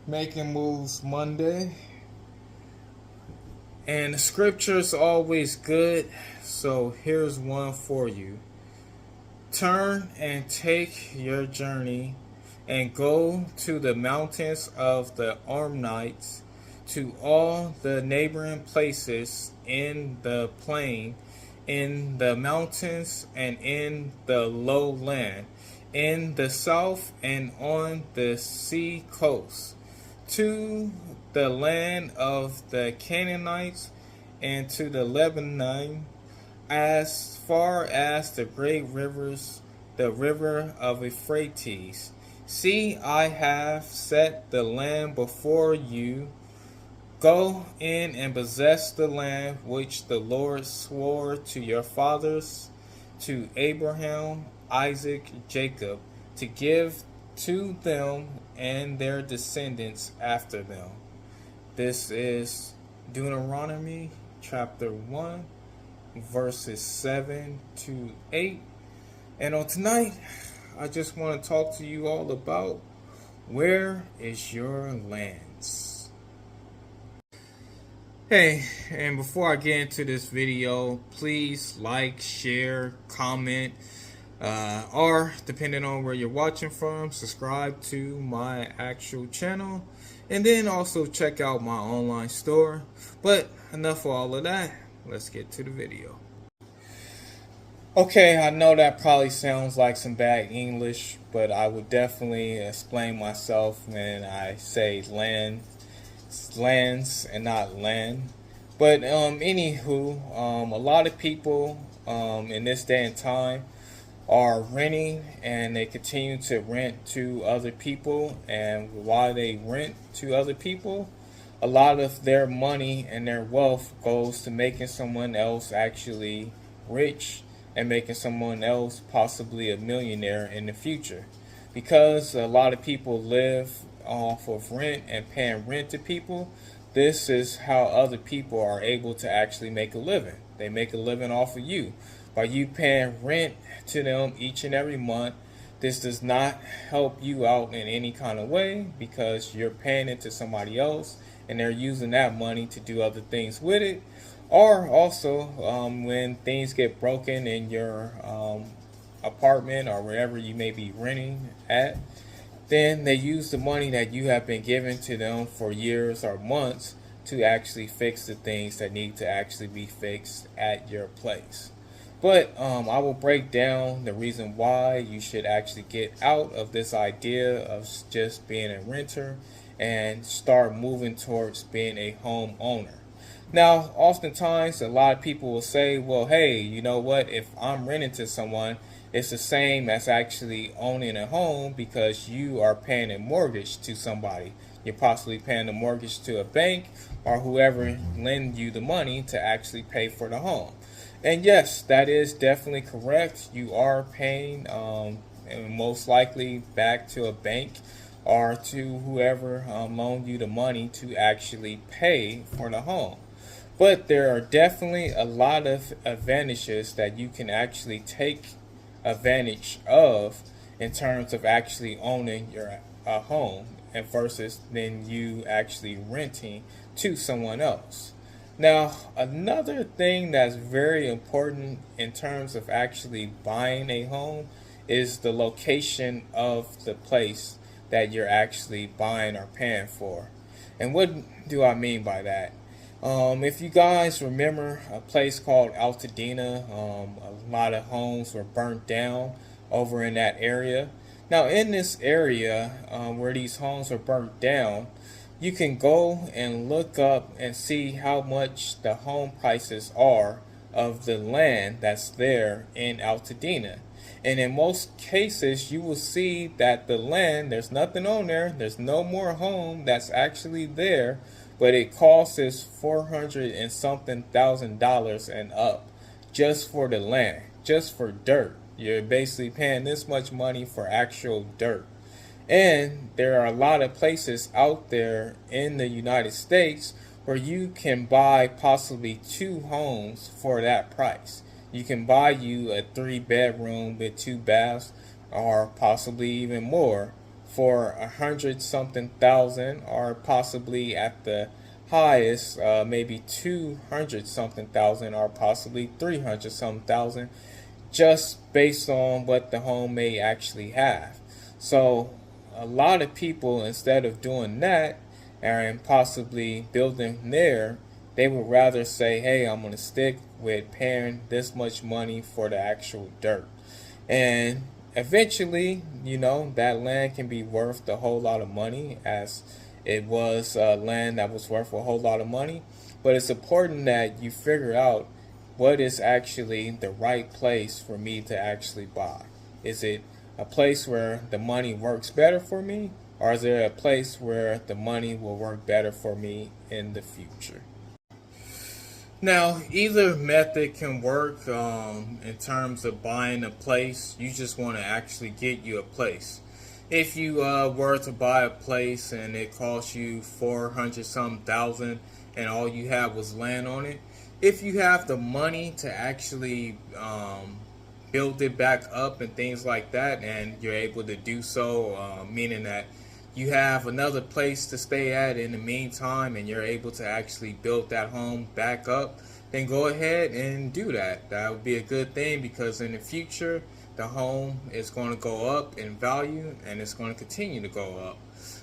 Making Moves Monday. And the scripture's always good, so here's one for you. Turn and take your journey and go to the mountains of the Armenites, to all the neighboring places in the plain, in the mountains and in the lowland, in the south and on the sea coast, to the land of the Canaanites and to the Lebanon, as far as the great rivers, the river of Euphrates. See, I have set the land before you. Go in and possess the land which the Lord swore to your fathers, to Abraham, Isaac, Jacob, to give to them and their descendants after them. This is Deuteronomy chapter 1, verses 7 to 8. And on tonight, I just want to talk to you all about where is your lands? Hey, and before I get into this video, please like, share, comment, or depending on where you're watching from, subscribe to my actual channel, and then also check out my online store. But enough of all of that, let's get to the video. Okay, I know that probably sounds like some bad English, but I would definitely explain myself when I say lands and not land. But anywho, a lot of people in this day and time are renting, and they continue to rent to other people. And while they rent to other people, a lot of their money and their wealth goes to making someone else actually rich and making someone else possibly a millionaire in the future. Because a lot of people live off of rent and paying rent to people, this is how other people are able to actually make a living. They make a living off of you. By you paying rent to them each and every month, this does not help you out in any kind of way, because you're paying it to somebody else and they're using that money to do other things with it. Or also, when things get broken in your apartment or wherever you may be renting at, then they use the money that you have been giving to them for years or months to actually fix the things that need to actually be fixed at your place. But I will break down the reason why you should actually get out of this idea of just being a renter and start moving towards being a homeowner. Now, oftentimes, a lot of people will say, well, hey, you know what? If I'm renting to someone, it's the same as actually owning a home, because you are paying a mortgage to somebody. You're possibly paying a mortgage to a bank or whoever lend you the money to actually pay for the home. And yes, that is definitely correct. You are paying and most likely back to a bank or to whoever loaned you the money to actually pay for the home. But there are definitely a lot of advantages that you can actually take advantage of in terms of actually owning your home, and versus then you actually renting to someone else. Now, another thing that's very important in terms of actually buying a home is the location of the place that you're actually buying or paying for. And what do I mean by that? If you guys remember a place called Altadena, a lot of homes were burnt down over in that area. Now, in this area where these homes were burnt down, you can go and look up and see how much the home prices are of the land that's there in Altadena. And in most cases, you will see that the land, there's nothing on there, there's no more home that's actually there, but it costs us 400 and something thousand dollars and up just for the land, just for dirt. You're basically paying this much money for actual dirt. And there are a lot of places out there in the United States where you can buy possibly 2 homes for that price. You can buy you a 3-bedroom with 2 baths, or possibly even more, for 100 something thousand, or possibly at the highest, maybe 200 something thousand, or possibly 300 something thousand, just based on what the home may actually have. So a lot of people, instead of doing that and possibly building there, they would rather say, hey, I'm going to stick with paying this much money for the actual dirt. And eventually, that land can be worth a whole lot of money, as it was land that was worth a whole lot of money. But it's important that you figure out what is actually the right place for me to actually buy. Is it a place where the money works better for me, or is there a place where the money will work better for me in the future? Now, either method can work in terms of buying a place. You just want to actually get you a place. If you were to buy a place and it cost you 400 some thousand and all you have was land on it, if you have the money to actually build it back up and things like that, and you're able to do so, meaning that you have another place to stay at in the meantime and you're able to actually build that home back up, then go ahead and do that. That would be a good thing, because in the future the home is going to go up in value and it's going to continue to go up.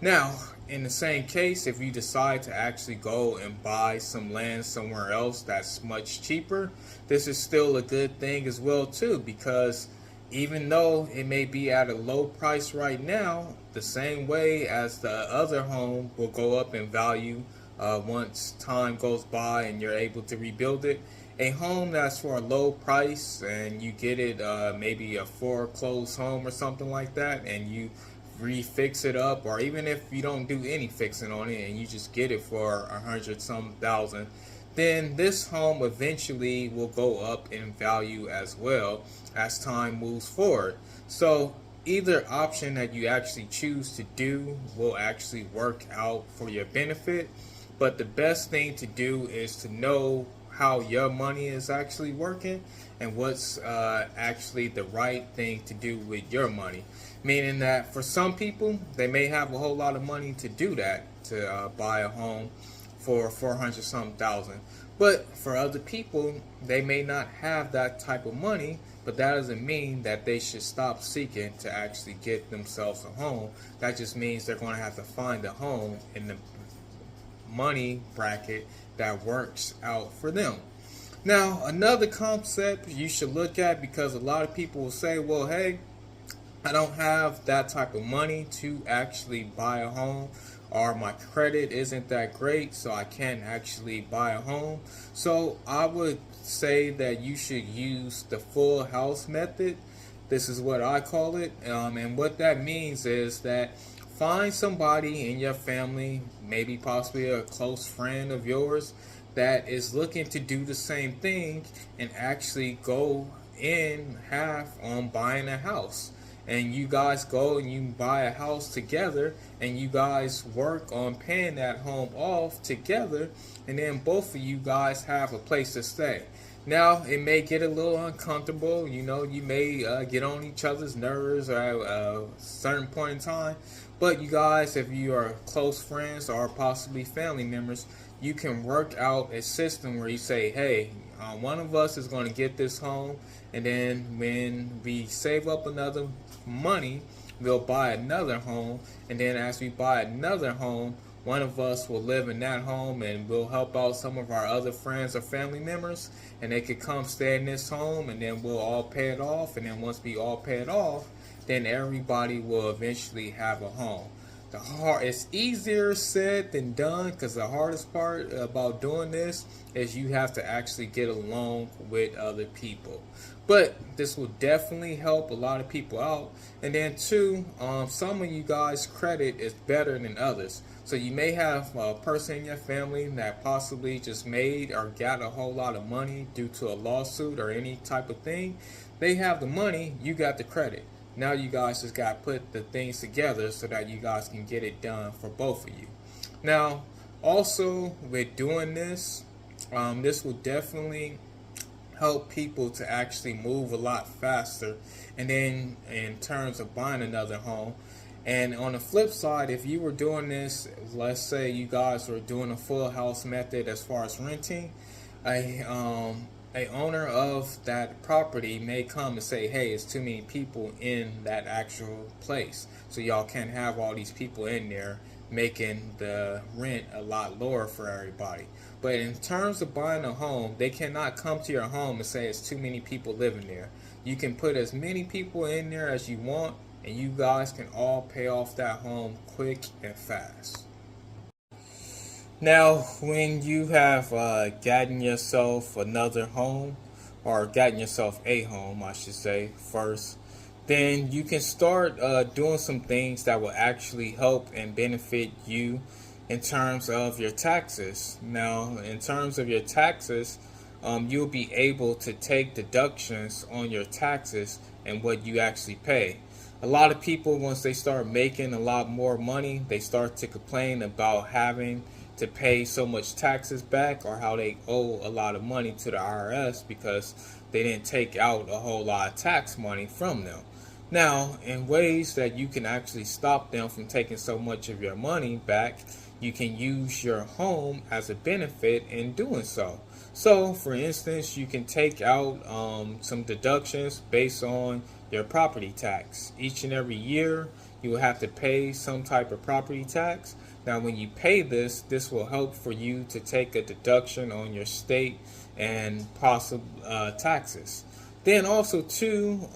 Now, in the same case, if you decide to actually go and buy some land somewhere else that's much cheaper, this is still a good thing as well too, because even though it may be at a low price right now, the same way as the other home will go up in value once time goes by and you're able to rebuild it. A home that's for a low price and you get it, maybe a foreclosed home or something like that, and you refix it up, or even if you don't do any fixing on it and you just get it for 100 some thousand, then this home eventually will go up in value as well as time moves forward. So either option that you actually choose to do will actually work out for your benefit, but the best thing to do is to know how your money is actually working and what's actually the right thing to do with your money. Meaning that for some people, they may have a whole lot of money to do that, to buy a home for 400 some thousand. But for other people, they may not have that type of money, but that doesn't mean that they should stop seeking to actually get themselves a home. That just means they're going to have to find a home in the money bracket that works out for them. Now, another concept you should look at, because a lot of people will say, well, hey, I don't have that type of money to actually buy a home, or my credit isn't that great, so I can't actually buy a home. So I would say that you should use the full house method. This is what I call it. And what that means is that find somebody in your family, maybe possibly a close friend of yours, that is looking to do the same thing and actually go in half on buying a house. And you guys go and you buy a house together, and you guys work on paying that home off together, and then both of you guys have a place to stay. Now, it may get a little uncomfortable, you may get on each other's nerves at a certain point in time, but you guys, if you are close friends or possibly family members, you can work out a system where you say, hey, one of us is going to get this home, and then when we save up another money, we'll buy another home, and then as we buy another home, one of us will live in that home, and we'll help out some of our other friends or family members, and they could come stay in this home, and then we'll all pay it off, and then once we all pay it off, then everybody will eventually have a home. It's easier said than done, because the hardest part about doing this is you have to actually get along with other people. But this will definitely help a lot of people out. And then two, some of you guys' credit is better than others. So you may have a person in your family that possibly just made or got a whole lot of money due to a lawsuit or any type of thing. They have the money, you got the credit. Now you guys just got to put the things together so that you guys can get it done for both of you. Now, also with doing this, this will definitely help people to actually move a lot faster. And then in terms of buying another home, And on the flip side, if you were doing this, let's say you guys were doing a full house method as far as renting, a owner of that property may come and say, hey, it's too many people in that actual place, so y'all can't have all these people in there, making the rent a lot lower for everybody. But in terms of buying a home, they cannot come to your home and say it's too many people living there. You can put as many people in there as you want, and you guys can all pay off that home quick and fast. Now, when you have gotten yourself another home, or gotten yourself a home, I should say, first, then you can start doing some things that will actually help and benefit you in terms of your taxes. Now, in terms of your taxes, you'll be able to take deductions on your taxes and what you actually pay. A lot of people, once they start making a lot more money, they start to complain about having to pay so much taxes back, or how they owe a lot of money to the IRS because they didn't take out a whole lot of tax money from them. Now, in ways that you can actually stop them from taking so much of your money back, you can use your home as a benefit in doing so. So, for instance, you can take out some deductions based on your property tax. Each and every year, you will have to pay some type of property tax. Now, when you pay this will help for you to take a deduction on your state and possible taxes. Then also too,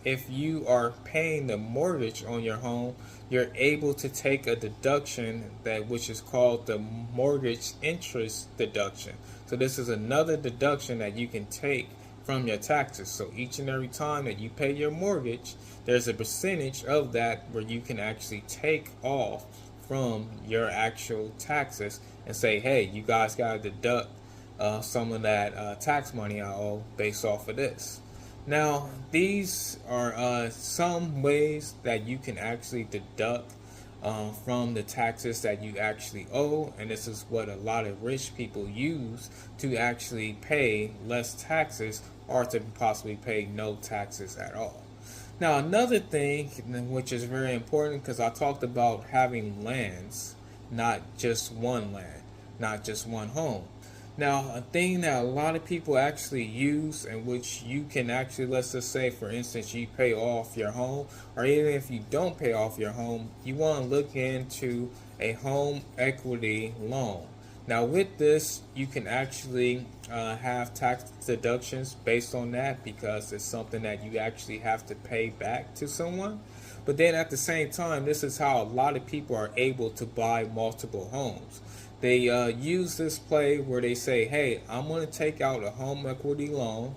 if you are paying the mortgage on your home, you're able to take a deduction which is called the mortgage interest deduction. So this is another deduction that you can take from your taxes. So each and every time that you pay your mortgage, there's a percentage of that where you can actually take off from your actual taxes and say, hey, you guys got to deduct some of that tax money I owe based off of this. Now, these are some ways that you can actually deduct from the taxes that you actually owe, and this is what a lot of rich people use to actually pay less taxes or to possibly pay no taxes at all. Now, another thing which is very important, because I talked about having lands, not just one land, not just one home. Now, a thing that a lot of people actually use, and which you can actually, let's just say, for instance, you pay off your home, or even if you don't pay off your home, you want to look into a home equity loan. Now, with this, you can actually have tax deductions based on that, because it's something that you actually have to pay back to someone. But then at the same time, this is how a lot of people are able to buy multiple homes. They use this play where they say, hey, I'm going to take out a home equity loan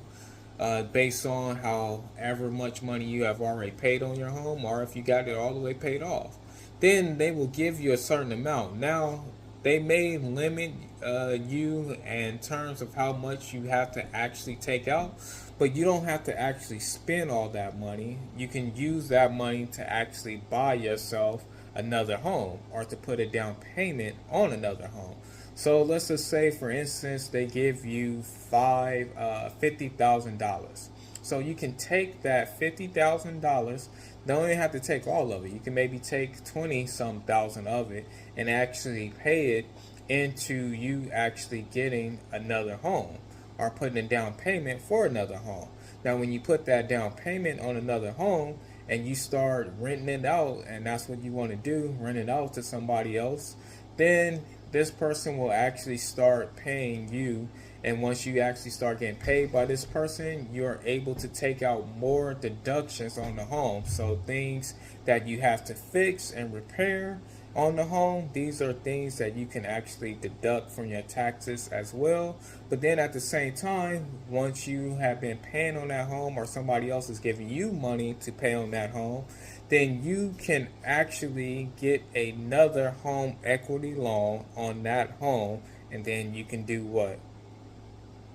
based on however much money you have already paid on your home, or if you got it all the way paid off. Then they will give you a certain amount. Now, they may limit you in terms of how much you have to actually take out, but you don't have to actually spend all that money. You can use that money to actually buy yourself another home, or to put a down payment on another home. So let's just say, for instance, they give you $50,000. So you can take that $50,000. Don't even have to take all of it. You can maybe take 20 some thousand of it and actually pay it into you actually getting another home, or putting a down payment for another home. Now, when you put that down payment on another home and you start renting it out, and that's what you want to do, rent it out to somebody else, then this person will actually start paying you. And once you actually start getting paid by this person, you're able to take out more deductions on the home. So things that you have to fix and repair on the home, these are things that you can actually deduct from your taxes as well. But then at the same time, once you have been paying on that home, or somebody else is giving you money to pay on that home, then you can actually get another home equity loan on that home, and then you can do what?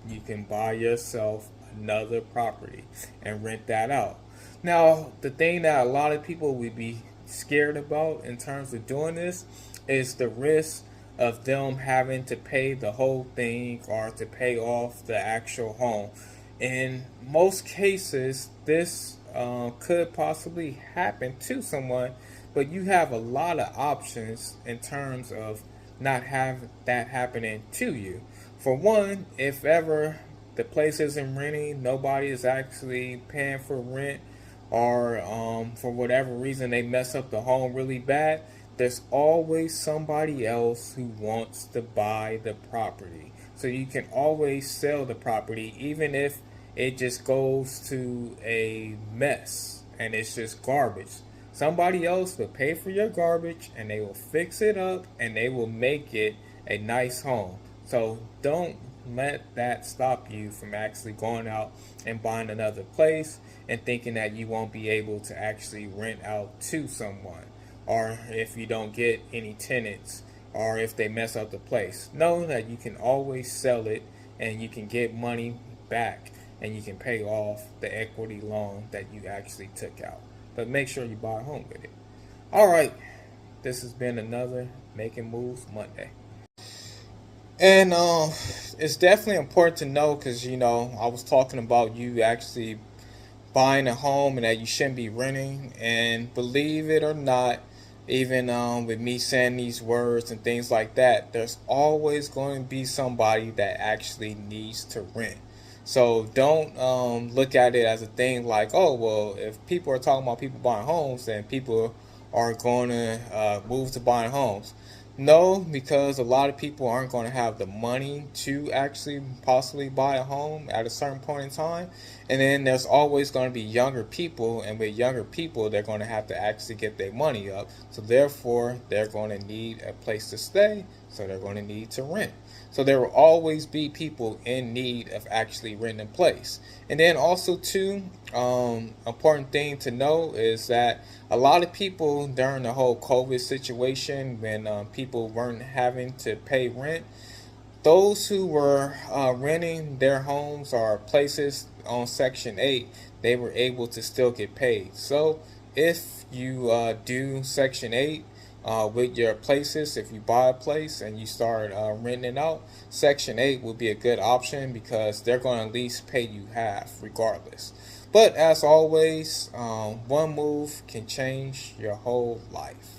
You can buy yourself another property and rent that out. Now, the thing that a lot of people would be scared about in terms of doing this is the risk of them having to pay the whole thing, or to pay off the actual home. In most cases, this could possibly happen to someone but you have a lot of options in terms of not have that happening to you. For one, if ever the place isn't renting, nobody is actually paying for rent, or for whatever reason they mess up the home really bad, there's always somebody else who wants to buy the property. So you can always sell the property, even if it just goes to a mess and it's just garbage. Somebody else will pay for your garbage and they will fix it up and they will make it a nice home. So don't let that stop you from actually going out and buying another place and thinking that you won't be able to actually rent out to someone, or if you don't get any tenants, or if they mess up the place. Know that you can always sell it and you can get money back and you can pay off the equity loan that you actually took out. But make sure you buy a home with it. All right, this has been another Making Moves Monday. And it's definitely important to know, because I was talking about you actually buying a home and that you shouldn't be renting. And believe it or not, even with me saying these words and things like that, there's always going to be somebody that actually needs to rent. So don't look at it as a thing like, oh, well, if people are talking about people buying homes, then people are going to move to buying homes. No, because a lot of people aren't going to have the money to actually possibly buy a home at a certain point in time. And then there's always going to be younger people, and with younger people, they're going to have to actually get their money up. So therefore, they're going to need a place to stay, so they're going to need to rent. So there will always be people in need of actually renting a place. And then also too, important thing to know is that a lot of people during the whole COVID situation, when people weren't having to pay rent, those who were renting their homes or places on Section 8, they were able to still get paid. So if you do Section 8 with your places, if you buy a place and you start renting it out, Section 8 would be a good option, because they're going to at least pay you half regardless. But as always, one move can change your whole life.